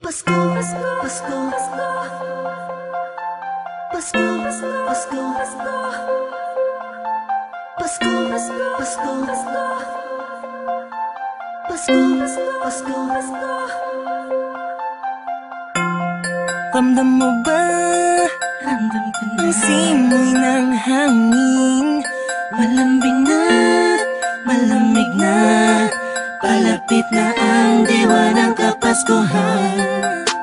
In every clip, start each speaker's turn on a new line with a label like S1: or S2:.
S1: Pasko, Pasko, Pasko, Pasko, Pasko, Pasko, Pasko, Pasko, Pasko, Pasko, Pasko.
S2: Ramdam mo ba? Ramdam ko na ang simoy ng hangin. Malambing na, malamig na, palapit na ang diwa ng Kapaskuhan.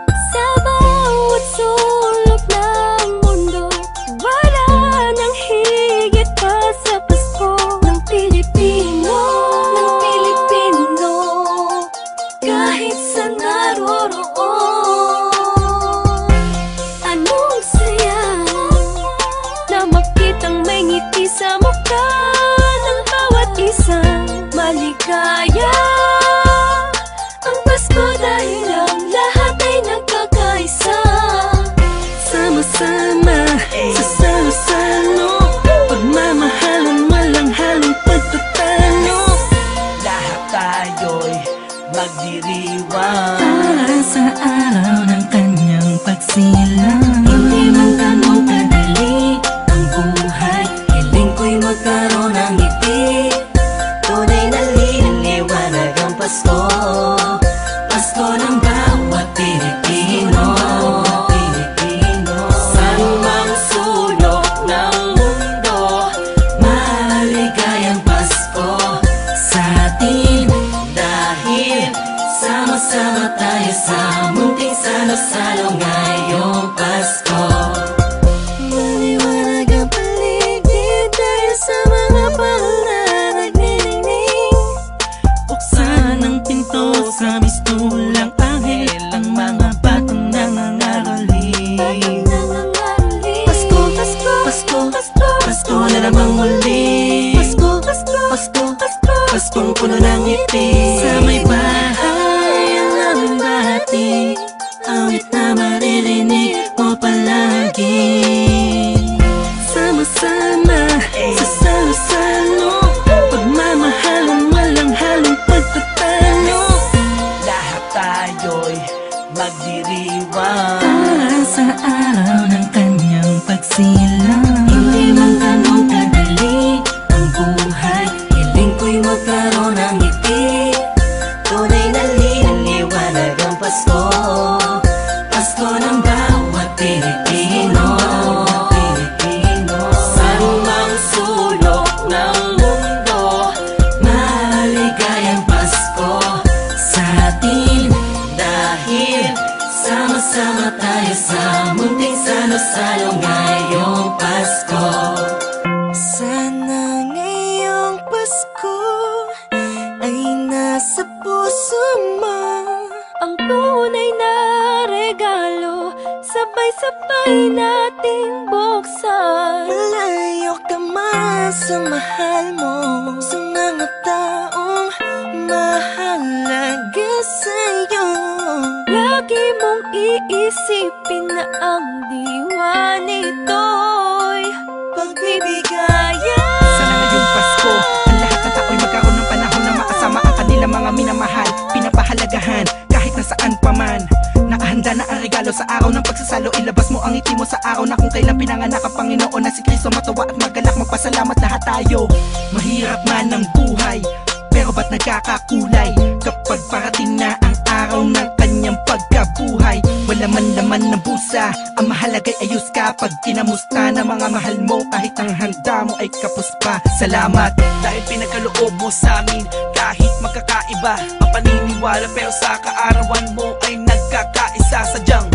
S3: Sa bawat sulok ng mundo, wala nang higit pa sa Pasko ng Pilipino, kahit saan naroroon. Anong saya na makitang may ngiti sa mukha ng bawat isang maligaya. Ang Pasko dahil ang lahat ay nagkakaisa.
S2: Sama-sama sa salo-salo, pagmamahalan walang halong pagtatalo. Lahat tayo'y magdiriwang para sa araw ng kanyang pagsilang. Hindi man ganong kadali ang buhay, hiling ko'y magkaroon ng ngiti. Tunay na liwanag ang Pasko, Pasko ng bawat Pilipino. Saan mang sulok ng mundo, maligayang Pasko sa atin. Dahil sama-sama tayo sa munting salo-salo ngayong Pasko. Maliwanag ang paligid dahil sa mga bahal na nagniningning. Buksan ang pinto sa mistulang anghel, ang mga batang nangangarali.
S3: Pasko, Pasko, Pasko, Pasko,
S2: Pasko na namang muli.
S3: Pasko, Pasko, Pasko, Pasko,
S2: Paskong puno ng ngiti. Sa may bahay ang aming bahati, awit na maririnig mo palagi. Sama-sama sa salo-salo, pagmamahalan walang halong pagtatalo. Lahat tayo'y magdiriwang para sa araw ng kanyang pagsilang. Hindi man ganong kadali ang buhay, hiling ko'y magkaroon ng ngiti. Tunay na liwanag ang Pasko, Pasko ng bawat Pilipino. Saan mang sulok ng mundo, maligayang Pasko sa atin. Dahil sama-sama tayo sa munting salo-salo ngayong Pasko. Sana ngayong Pasko ay nasa puso mo
S3: ang tunay na regalo, sabay-sabay nating buksan.
S2: Malayo ka man sa mahal mo, sa mga taong mahalaga sa'yo.
S3: Lagi mong iisipin na ang diwa nito'y pagbibigayan.
S4: Sana ngayong Pasko, ang lahat ng tao'y magkaroon ng panahon na makasama ang kanilang mga minamahal, pinapahalagahan kahit nasaan pa man. Nakahanda na ang regalo sa araw ng pagsasalo, ilabas mo ang ngiti mo sa araw na kung kailan pinanganak ang Panginoon na si Kristo. Matawa at magalak, magpasalamat lahat tayo. Mahirap man ang buhay, pero ba't nagkakakulay kapag parating na ang araw ng kanyang pagkabuhay? Wala man laman ng busa, ang mahalaga'y ayos ka pag kinamusta na mga mahal mo. Kahit ang handa mo ay kapos pa. Salamat dahil pinagkaloob mo sa amin. Kahit magkakaiba ang paniniwala, pero sa kaarawan mo ay nagkakaisa. Sadyang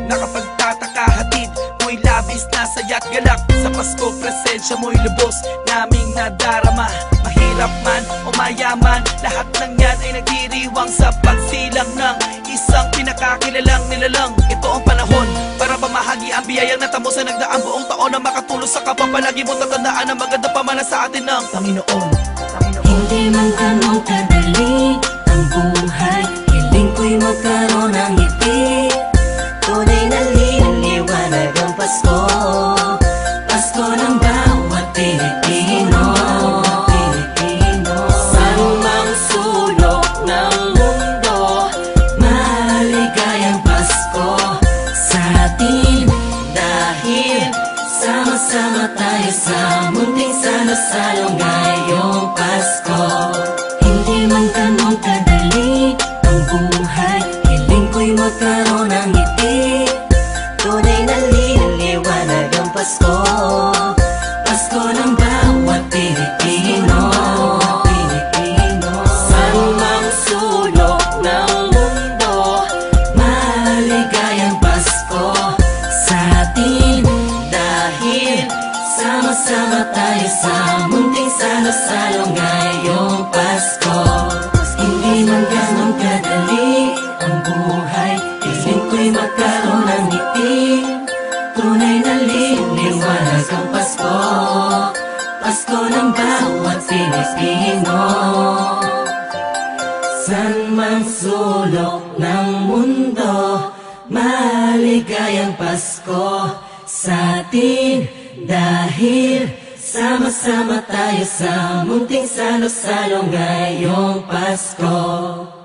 S4: nakapagtataka, hatid mo'y labis na saya't galak. Sa Pasko presensya mo'y lubos naming nadarama. Mahirap man o mayaman, lahat ng yan ay nagdiriwang sa pagsilang ng isang pinakakilalang nilalang. Ito ang panahon para pamahagi ang biyayang natamo sa nagdaang buong taon na makatulong sa kapwa. Palagi mo tatandaan ang maganda pamana sa atin ng Panginoon.
S2: Hindi man ganong kadali ang buhay, hiling ko'y magkaroon ng ngiti. Tunay na liwanag ang Pasko, Pasko ng bawat Pilipino. Saan mang sulok ng mundo, maligayang Pasko. ko'y magkaroon ng ngiti. Tunay na liwanag ang Pasko, Pasko ng bawat Pilipino. Saan mang sulok ng mundo, maligayang Pasko sa atin. Dahil sama-sama tayo sa munting salo-salo ngayong Pasko. Hindi man ganun kadali ang buhay, piling ko'y magkaroon ng ngiti. Tunay na liwanag ang Pasko, Pasko ng bawat Pilipino. San mang sulok ng mundo, maligayang Pasko sa atin. Dahil sama-sama tayo sa munting salo-salo ngayong Pasko.